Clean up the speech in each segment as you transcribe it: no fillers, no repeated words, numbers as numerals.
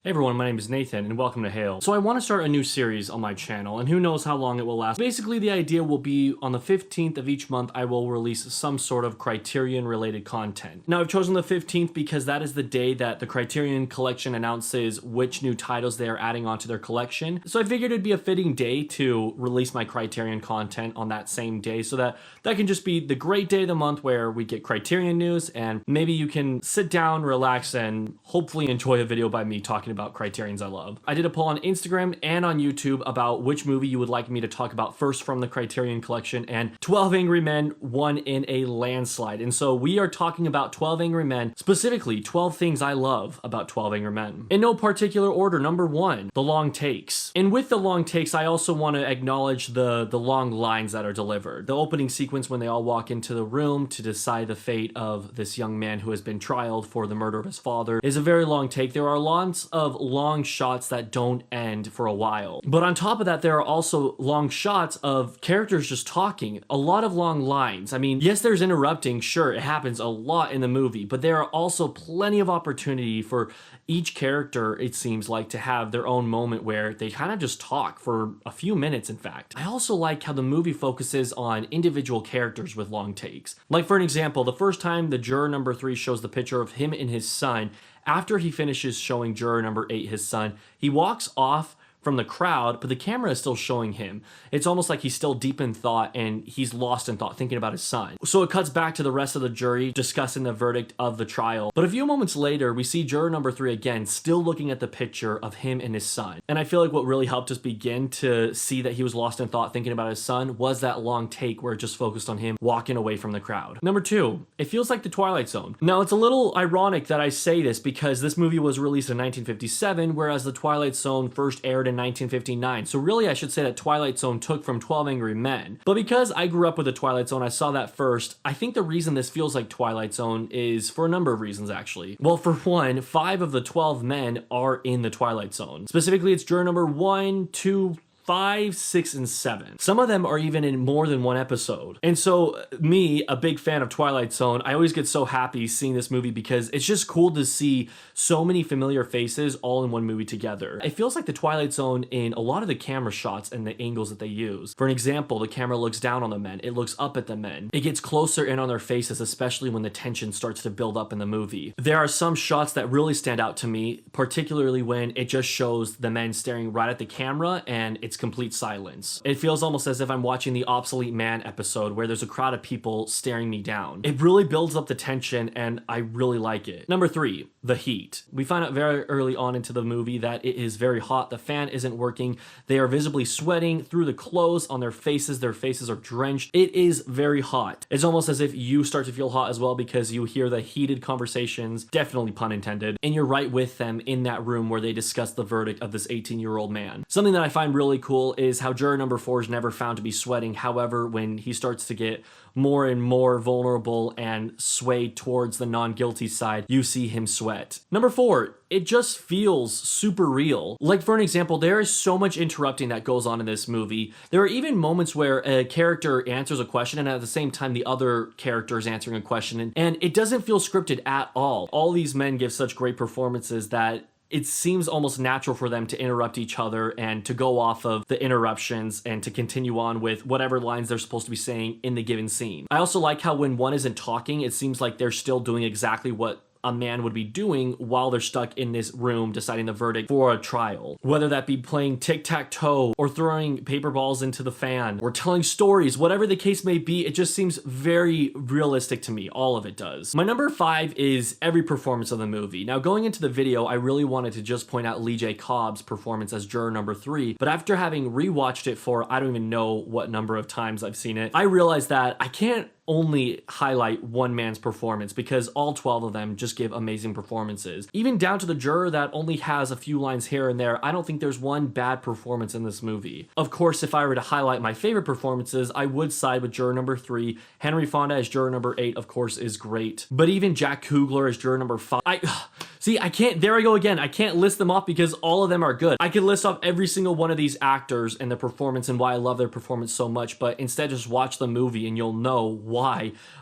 Hey everyone, my name is Nathan and welcome to Hale. So I want to start a new series on my channel and who knows how long it will last. Basically the idea will be on the 15th of each month I will release some sort of Criterion related content. Now I've chosen the 15th because that is the day that the Criterion Collection announces which new titles they are adding onto their collection. So I figured it'd be a fitting day to release my Criterion content on that same day so that can just be the great day of the month where we get Criterion news and maybe you can sit down, relax, and hopefully enjoy a video by me talking about Criterions I love. I did a poll on Instagram and on YouTube about which movie you would like me to talk about first from the Criterion Collection, and 12 Angry Men won in a landslide. And so we are talking about 12 Angry Men, specifically 12 things I love about 12 Angry Men. In no particular order, number one, the long takes. And with the long takes, I also want to acknowledge the long lines that are delivered. The opening sequence when they all walk into the room to decide the fate of this young man who has been trialed for the murder of his father is a very long take. There are lots of long shots that don't end for a while. But on top of that, there are also long shots of characters just talking. A lot of long lines. I mean, yes, there's interrupting. Sure, it happens a lot in the movie, but there are also plenty of opportunity for each character, it seems like, to have their own moment where they kind of just talk for a few minutes, in fact. I also like how the movie focuses on individual characters with long takes. Like, for an example, the first time the juror number 3 shows the picture of him and his son, after he finishes showing juror number 8 his son, he walks off from the crowd, but the camera is still showing him. It's almost like he's still deep in thought and he's lost in thought thinking about his son. So it cuts back to the rest of the jury discussing the verdict of the trial. But a few moments later, we see juror number 3 again, still looking at the picture of him and his son. And I feel like what really helped us begin to see that he was lost in thought thinking about his son was that long take where it just focused on him walking away from the crowd. Number 2, it feels like the Twilight Zone. Now it's a little ironic that I say this because this movie was released in 1957, whereas the Twilight Zone first aired in 1959. So really I should say that Twilight Zone took from 12 Angry Men. But because I grew up with the Twilight Zone, I saw that first, I think the reason this feels like Twilight Zone is for a number of reasons actually. Well, for one, 5 of the 12 men are in the Twilight Zone. Specifically, it's juror number 1, 2, 5, 6, and 7. Some of them are even in more than one episode. And so me, a big fan of Twilight Zone, I always get so happy seeing this movie because it's just cool to see so many familiar faces all in one movie together. It feels like the Twilight Zone in a lot of the camera shots and the angles that they use. For an example, the camera looks down on the men, it looks up at the men. It gets closer in on their faces, especially when the tension starts to build up in the movie. There are some shots that really stand out to me, particularly when it just shows the men staring right at the camera and it's complete silence. It feels almost as if I'm watching the Obsolete Man episode where there's a crowd of people staring me down. It really builds up the tension and I really like it. Number 3, the heat. We find out very early on into the movie that it is very hot. The fan isn't working. They are visibly sweating through the clothes on their faces. Their faces are drenched. It is very hot. It's almost as if you start to feel hot as well because you hear the heated conversations, definitely pun intended, and you're right with them in that room where they discuss the verdict of this 18-year-old man. Something that I find really cool is how juror number 4 is never found to be sweating. However, when he starts to get more and more vulnerable and sway towards the non-guilty side, you see him sweat. Number 4, it just feels super real. Like, for an example, there is so much interrupting that goes on in this movie. There are even moments where a character answers a question and at the same time the other character is answering a question, and it doesn't feel scripted at all. All these men give such great performances that it seems almost natural for them to interrupt each other and to go off of the interruptions and to continue on with whatever lines they're supposed to be saying in the given scene. I also like how when one isn't talking, it seems like they're still doing exactly what a man would be doing while they're stuck in this room deciding the verdict for a trial. Whether that be playing tic-tac-toe or throwing paper balls into the fan or telling stories, whatever the case may be, it just seems very realistic to me. All of it does. My number 5 is every performance of the movie. Now, going into the video, I really wanted to just point out Lee J. Cobb's performance as juror number 3, but after having rewatched it for I don't even know what number of times I've seen it, I realized that I can't only highlight one man's performance because all 12 of them just give amazing performances. Even down to the juror that only has a few lines here and there, I don't think there's one bad performance in this movie. Of course, if I were to highlight my favorite performances, I would side with juror number 3. Henry Fonda as juror number 8, of course, is great. But even Jack Coogler as juror number 5, see, I can't, there I go again. I can't list them off because all of them are good. I could list off every single one of these actors and their performance and why I love their performance so much, but instead just watch the movie and you'll know why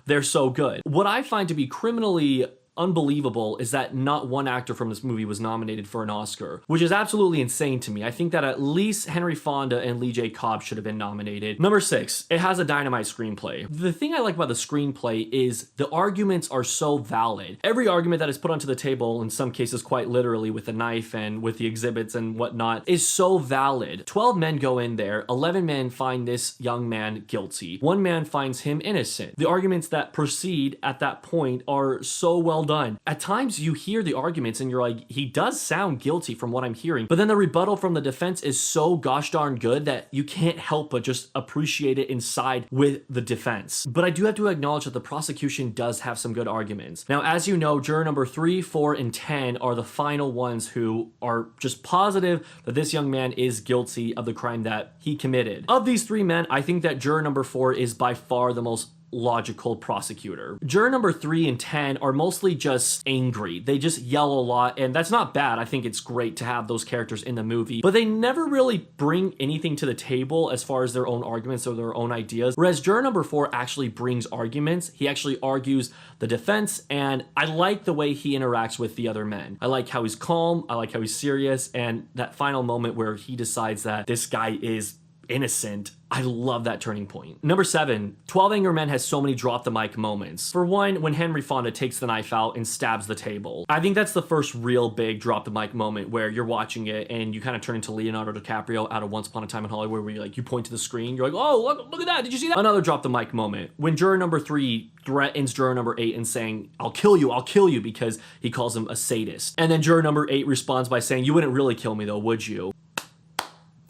they're so good. What I find to be criminally unbelievable is that not one actor from this movie was nominated for an Oscar, which is absolutely insane to me. I think that at least Henry Fonda and Lee J. Cobb should have been nominated. Number 6, it has a dynamite screenplay. The thing I like about the screenplay is the arguments are so valid. Every argument that is put onto the table, in some cases quite literally with a knife and with the exhibits and whatnot, is so valid. 12 men go in there, 11 men find this young man guilty. One man finds him innocent. The arguments that proceed at that point are so well done. At times you hear the arguments and you're like, he does sound guilty from what I'm hearing, but then the rebuttal from the defense is so gosh darn good that you can't help but just appreciate it inside with the defense. But I do have to acknowledge that the prosecution does have some good arguments. Now, as you know, juror number 3, 4, and 10 are the final ones who are just positive that this young man is guilty of the crime that he committed. Of these 3 men, I think that juror number 4 is by far the most logical prosecutor. Juror number 3 and 10 are mostly just angry. They just yell a lot, and that's not bad. I think it's great to have those characters in the movie, but they never really bring anything to the table as far as their own arguments or their own ideas. Whereas juror number 4 actually brings arguments. He actually argues the defense, and I like the way he interacts with the other men. I like how he's calm, I like how he's serious, and that final moment where he decides that this guy is innocent. I love that turning point. Number 7, 12 Angry Men has so many drop the mic moments. For one, when Henry Fonda takes the knife out and stabs the table. I think that's the first real big drop the mic moment where you're watching it and you kind of turn into Leonardo DiCaprio out of Once Upon a Time in Hollywood, where you point to the screen, you're like, oh, look at that, did you see that? Another drop the mic moment when juror number 3 threatens juror number 8 and saying, I'll kill you, because he calls him a sadist. And then juror number 8 responds by saying, you wouldn't really kill me though, would you?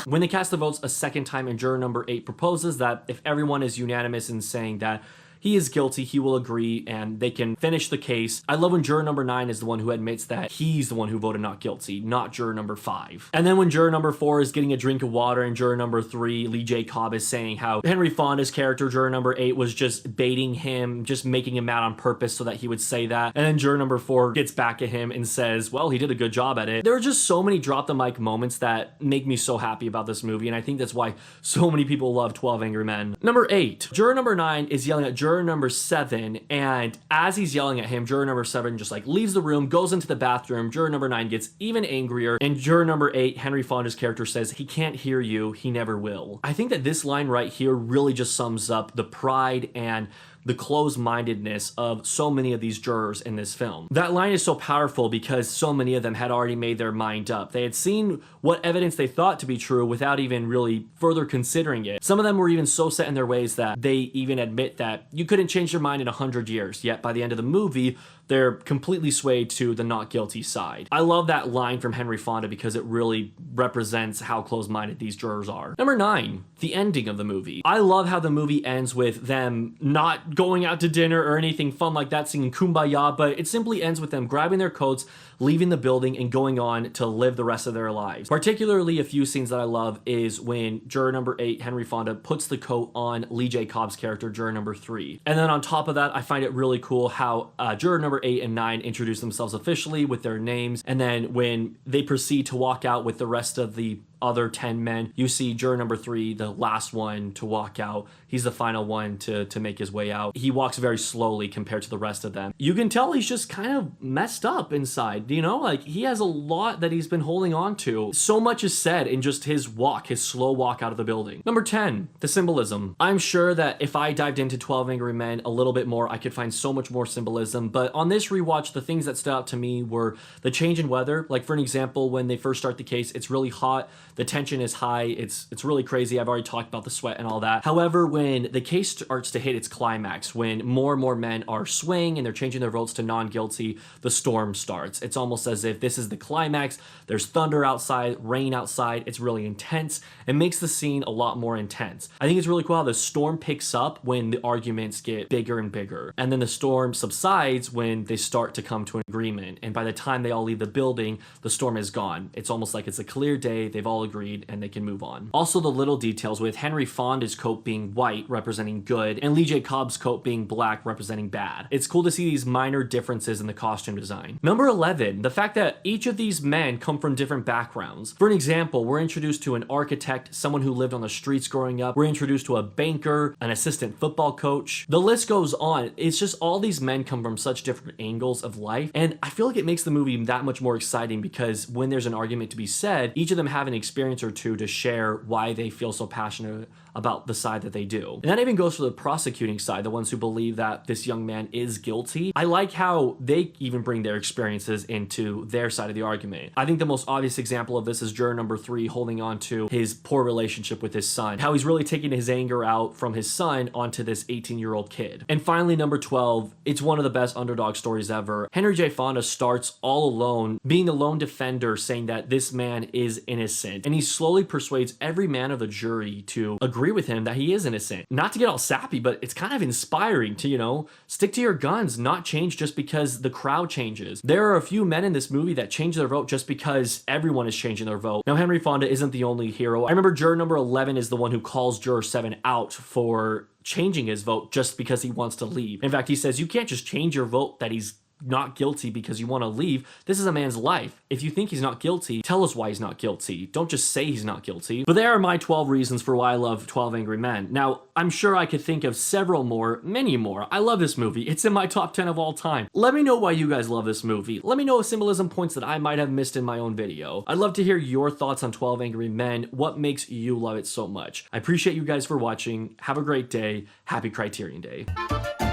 When they cast the votes a second time and juror number 8 proposes that if everyone is unanimous in saying that he is guilty, he will agree, and they can finish the case. I love when juror number 9 is the one who admits that he's the one who voted not guilty, not juror number 5. And then when juror number 4 is getting a drink of water and juror number 3, Lee J. Cobb, is saying how Henry Fonda's character, juror number 8, was just baiting him, just making him mad on purpose so that he would say that. And then juror number 4 gets back at him and says, well, he did a good job at it. There are just so many drop the mic moments that make me so happy about this movie, and I think that's why so many people love 12 Angry Men. Number 8, juror number 9 is yelling at juror number 7, and as he's yelling at him, juror number 7 just like leaves the room, goes into the bathroom. Juror number 9 gets even angrier, and juror number 8, Henry Fonda's character, says, he can't hear you, he never will. I think that this line right here really just sums up the pride and the closed-mindedness of so many of these jurors in this film. That line is so powerful because so many of them had already made their mind up. They had seen what evidence they thought to be true without even really further considering it. Some of them were even so set in their ways that they even admit that you couldn't change their mind in 100 years, yet by the end of the movie, they're completely swayed to the not guilty side. I love that line from Henry Fonda because it really represents how close-minded these jurors are. Number 9, the ending of the movie. I love how the movie ends with them not going out to dinner or anything fun like that, singing Kumbaya, but it simply ends with them grabbing their coats, leaving the building, and going on to live the rest of their lives. Particularly a few scenes that I love is when juror number 8, Henry Fonda, puts the coat on Lee J. Cobb's character, juror number 3. And then on top of that, I find it really cool how juror number 8 and 9 introduce themselves officially with their names, and then when they proceed to walk out with the rest of the other 10 men, you see juror number 3, the last one to walk out. He's the final one to make his way out. He walks very slowly compared to the rest of them. You can tell he's just kind of messed up inside, you know? Like, he has a lot that he's been holding on to. So much is said in just his walk, his slow walk out of the building. Number 10, the symbolism. I'm sure that if I dived into 12 Angry Men a little bit more, I could find so much more symbolism, but on this rewatch, the things that stood out to me were the change in weather. Like, for an example, when they first start the case, it's really hot. The tension is high. It's really crazy. I've already talked about the sweat and all that. However, when the case starts to hit its climax, when more and more men are swaying and they're changing their votes to non-guilty, the storm starts. It's almost as if this is the climax. There's thunder outside, rain outside. It's really intense. It makes the scene a lot more intense. I think it's really cool how the storm picks up when the arguments get bigger and bigger. And then the storm subsides when they start to come to an agreement. And by the time they all leave the building, the storm is gone. It's almost like it's a clear day. They've all all agreed and they can move on. Also, the little details with Henry Fonda's coat being white, representing good, and Lee J. Cobb's coat being black, representing bad. It's cool to see these minor differences in the costume design. Number 11, the fact that each of these men come from different backgrounds. For an example, we're introduced to an architect, someone who lived on the streets growing up. We're introduced to a banker, an assistant football coach. The list goes on. It's just all these men come from such different angles of life, and I feel like it makes the movie that much more exciting because when there's an argument to be said, each of them have an experience or two to share why they feel so passionate about the side that they do. And that even goes for the prosecuting side, the ones who believe that this young man is guilty. I like how they even bring their experiences into their side of the argument. I think the most obvious example of this is juror number 3 holding on to his poor relationship with his son, how he's really taking his anger out from his son onto this 18-year-old kid. And finally, number 12, it's one of the best underdog stories ever. Henry J. Fonda starts all alone, being the lone defender, saying that this man is innocent, and he slowly persuades every man of the jury to agree with him that he is innocent. Not to get all sappy, but it's kind of inspiring to, stick to your guns, not change just because the crowd changes. There are a few men in this movie that change their vote just because everyone is changing their vote. Now, Henry Fonda isn't the only hero. I remember juror number 11 is the one who calls juror 7 out for changing his vote just because he wants to leave. In fact, he says, you can't just change your vote that he's not guilty because you want to leave. This is a man's life. If you think he's not guilty, tell us why he's not guilty. Don't just say he's not guilty. But there are my 12 reasons for why I love 12 Angry Men. Now, I'm sure I could think of several more, many more. I love this movie. It's in my top 10 of all time. Let me know why you guys love this movie. Let me know symbolism points that I might have missed in my own video. I'd love to hear your thoughts on 12 Angry Men. What makes you love it so much? I appreciate you guys for watching. Have a great day. Happy Criterion Day.